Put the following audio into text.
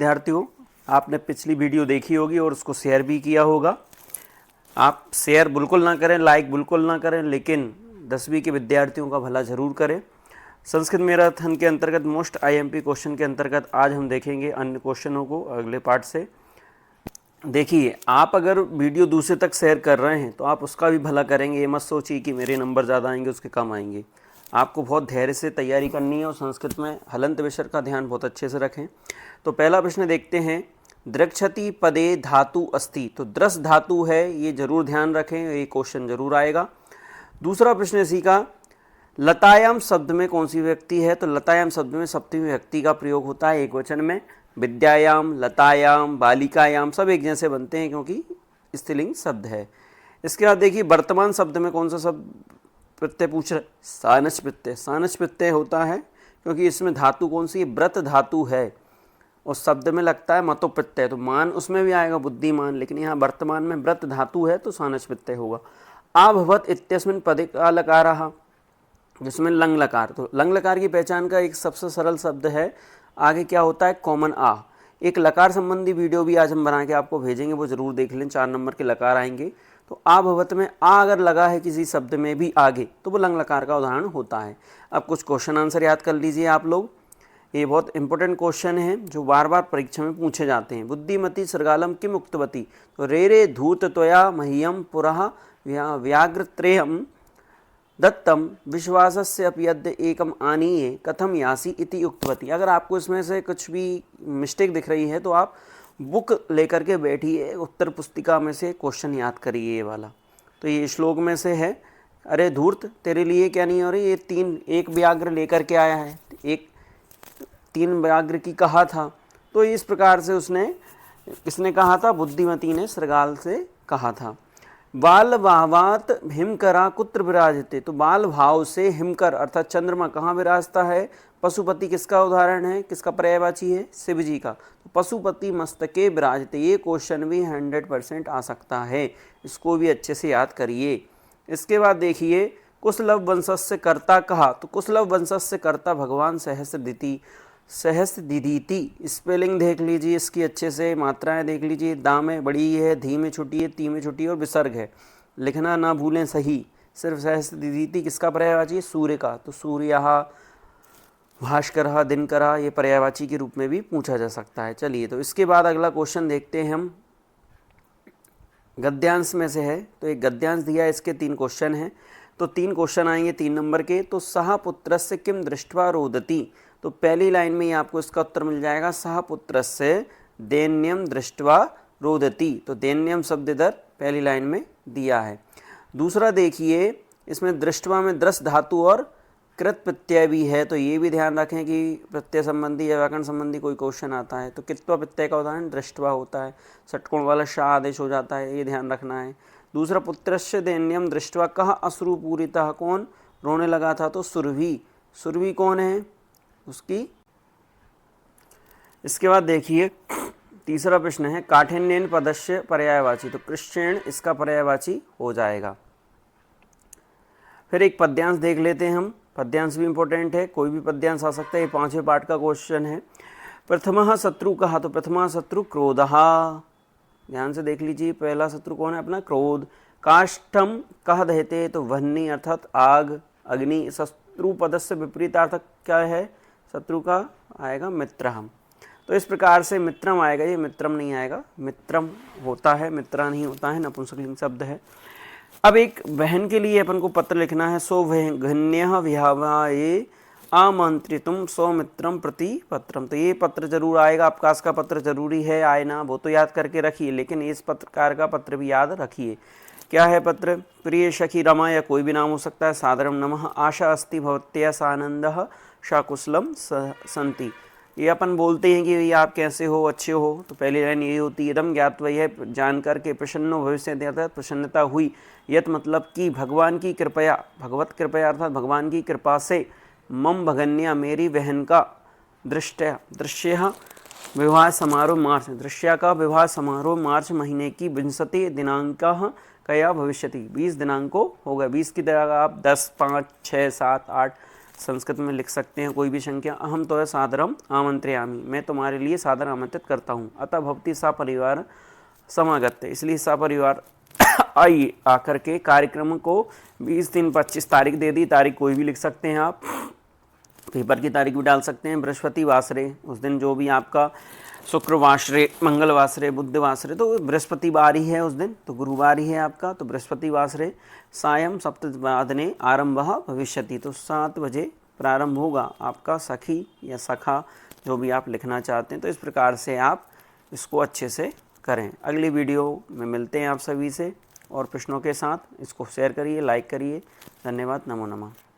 विद्यार्थियों, आपने पिछली वीडियो देखी होगी और उसको शेयर भी किया होगा। आप शेयर बिल्कुल ना करें, लाइक बिल्कुल ना करें, लेकिन 10वीं के विद्यार्थियों का भला ज़रूर करें। संस्कृत मैराथन के अंतर्गत मोस्ट आईएमपी क्वेश्चन के अंतर्गत आज हम देखेंगे अन्य क्वेश्चनों को अगले पार्ट से। देखिए, आप अगर वीडियो दूसरे तक शेयर कर रहे हैं तो आप उसका भी भला करेंगे। ये मत सोचिए कि मेरे नंबर ज़्यादा आएंगे उसके कम आएंगे। आपको बहुत धैर्य से तैयारी करनी है और संस्कृत में हलंत विसर्ग का ध्यान बहुत अच्छे से रखें। तो पहला प्रश्न देखते हैं, द्रक्षति पदे धातु अस्ति। तो द्रस धातु है, ये जरूर ध्यान रखें, ये क्वेश्चन जरूर आएगा। दूसरा प्रश्न इसी का, लतायाम शब्द में कौन सी व्यक्ति है। तो लतायाम शब्द में सप्तमी व्यक्ति का प्रयोग होता है एक वचन में। विद्यायाम, लतायाम, बालिकायाम सब एक जैसे बनते हैं क्योंकि स्त्रीलिंग शब्द है। इसके बाद देखिए, वर्तमान शब्द में कौन सा शब्द प्रत्यय पूछ रहे, सानस प्रत्यय। सानस प्रत्यय होता है क्योंकि इसमें धातु कौन सी है, व्रत धातु है। उस शब्द में लगता है मतु प्रत्यय, तो मान उसमें भी आएगा बुद्धिमान, लेकिन यहाँ वर्तमान में व्रत धातु है तो सानस प्रत्यय होगा। आभवत इत्यस्मिन् पदे का लकारः, जिसमें लंग लकार। तो लंग लकार की पहचान का एक सबसे सरल शब्द है, आगे क्या होता है, कॉमन आ। एक लकार संबंधी वीडियो भी आज हम बना के आपको भेजेंगे, वो जरूर देख लें। 4 नंबर के लकार आएंगे। तो आ भवत में आ अगर लगा है किसी शब्द में भी आगे तो वो लंग लकार का उदाहरण होता है। अब कुछ क्वेश्चन आंसर याद कर लीजिए आप लोग। ये बहुत इंपॉर्टेंट क्वेश्चन है जो बार बार परीक्षा में पूछे जाते हैं। बुद्धिमती सृगालम किम उक्तवती। तो रे रे धूर्त त्वया मह्यम पुरः व्याघ्रत्रेयम दत्तम विश्वासस्य अपि यद्य एकम आनीये कथम यासी इति उक्तवती। अगर आपको इसमें से कुछ भी मिस्टेक दिख रही है तो आप बुक लेकर के बैठिए, उत्तर पुस्तिका में से क्वेश्चन याद करिए ये वाला। तो ये श्लोक में से है, अरे धूर्त तेरे लिए क्या नहीं हो रही, ये एक व्याघ्र लेकर के आया है, एक 3 व्याघ्र की कहा था। तो इस प्रकार से किसने कहा था, बुद्धिमती ने सृगाल से कहा था। बाल भावात हिमकरा कुत्र विराजते। तो बाल भाव से हिमकर अर्थात चंद्रमा कहाँ विराजता है। पशुपति किसका उदाहरण है, किसका पर्यायवाची है, शिव जी का। तो पशुपति मस्तके विराजते, ये क्वेश्चन भी 100% आ सकता है, इसको भी अच्छे से याद करिए। इसके बाद देखिए, कुशलभ वंशस्य कर्ता कहा। तो कुशलभ वंशस्य कर्ता भगवान सहस्रदिति। सहस्रदिति स्पेलिंग देख लीजिए इसकी अच्छे से, मात्राएं देख लीजिए। दा में बड़ी है, धी में छोटी है, ती में छोटी है और विसर्ग है, लिखना ना भूलें सही। सिर्फ सहस्रदिति किसका पर्यायवाची है, सूर्य का। तो सूर्यः, भास्करः, दिनकरः, ये पर्यायवाची के रूप में भी पूछा जा सकता है। चलिए, तो इसके बाद अगला क्वेश्चन देखते हैं हम, गद्यांश में से है। तो एक गद्यांश दिया है, इसके 3 क्वेश्चन हैं। तो 3 क्वेश्चन आएंगे 3 नंबर के। तो सह पुत्रस्य किम दृष्ट्वा रोदति। तो पहली लाइन में ही आपको इसका उत्तर मिल जाएगा, सह पुत्रस्य दैन्यम दृष्ट्वा रोदति। तो दैन्यम शब्द इधर पहली लाइन में दिया है। दूसरा देखिए, इसमें दृष्ट्वा में दृश धातु और कृत प्रत्यय भी है। तो ये भी ध्यान रखें कि प्रत्यय संबंधी या व्याकरण संबंधी कोई क्वेश्चन आता है तो कित्वा प्रत्यय का उदाहरण दृष्ट्वा होता है, षटकोण वाला शाह आदेश हो जाता है, ये ध्यान रखना है। दूसरा, पुत्रस्य दैन्यम दृष्ट्वा कह अश्रु पूरितः, कौन रोने लगा था, तो सुरभि। सुरभि कौन है उसकी। इसके बाद देखिए, तीसरा प्रश्न है, काठिन्येन पदस्य पर्यायवाची। तो कृष्ण इसका पर्यायवाची हो जाएगा। फिर एक पद्यांश देख लेते हैं हम। पद्यांश भी इंपॉर्टेंट है, कोई भी पद्यांश आ सकता है, ये 5वें पार्ट का क्वेश्चन है। प्रथमः शत्रु कहा। तो प्रथमा शत्रु क्रोधः, ध्यान से देख लीजिए, पहला शत्रु कौन है अपना, क्रोध। काष्ठम कह दहते। तो वह्नि अर्थात आग, अग्नि। शत्रु पदस्य विपरीतार्थक क्या है, शत्रु का आएगा मित्रम। तो इस प्रकार से मित्रम आएगा, ये मित्रम नहीं आएगा, मित्रम होता है, मित्रा नहीं होता है, नपुंसकलिंग शब्द है। अब एक बहन के लिए अपन को पत्र लिखना है। सो घन्यः विहावाये आमंत्रितुम सौमित्रम प्रति पत्रम। तो ये पत्र जरूर आएगा, अवकाश का पत्र जरूरी है, आए ना वो तो याद करके रखिए, लेकिन इस पत्रकार का पत्र भी याद रखिए। क्या है पत्र, प्रिय सखी रमा, या कोई भी नाम हो सकता है। सादरम नमः, आशा अस्ति भवत्या सानंदः शाकुशलम संति। ये अपन बोलते हैं कि आप कैसे हो, अच्छे हो। तो पहली लाइन यही होती है, इदम ज्ञात्वा, यह जान करके, प्रसन्नो भविष्य अर्थात प्रसन्नता हुई, यत मतलब कि भगवान की कृपया, भगवत कृपया अर्थात भगवान की कृपा से, मम भगन्या मेरी बहन का, दृश्य विवाह समारोह मार्च, दृश्य का विवाह समारोह मार्च महीने की 20 दिनांक कया भविष्यति, 20 दिनांक को होगा। 20 की जगह आप 10, 5, 6, 7, 8 संस्कृत में लिख सकते हैं कोई भी संख्या। अहम तो सादरम आमंत्रयामि, मैं तुम्हारे लिए सादर आमंत्रित करता हूँ। अतः भवती सा परिवार समागत, इसलिए सा परिवार आइए आकर के। कार्यक्रम को 20 दिन 25 तारीख दे दी, तारीख कोई भी लिख सकते हैं आप, पेपर की तारीख भी डाल सकते हैं। बृहस्पति वासरे, उस दिन जो भी आपका शुक्रवासरे, मंगलवासरे, बुद्धवासरे, तो बृहस्पतिवार ही है उस दिन, तो गुरुवार ही है आपका, तो बृहस्पतिवासरे सायं सप्तवादने आरंभः भविष्यति, तो 7 बजे प्रारंभ होगा आपका सखी या सखा, जो भी आप लिखना चाहते हैं। तो इस प्रकार से आप इसको अच्छे से करें। अगली वीडियो में मिलते हैं आप सभी से और प्रश्नों के साथ। इसको शेयर करिए, लाइक करिए। धन्यवाद। नमो नमः।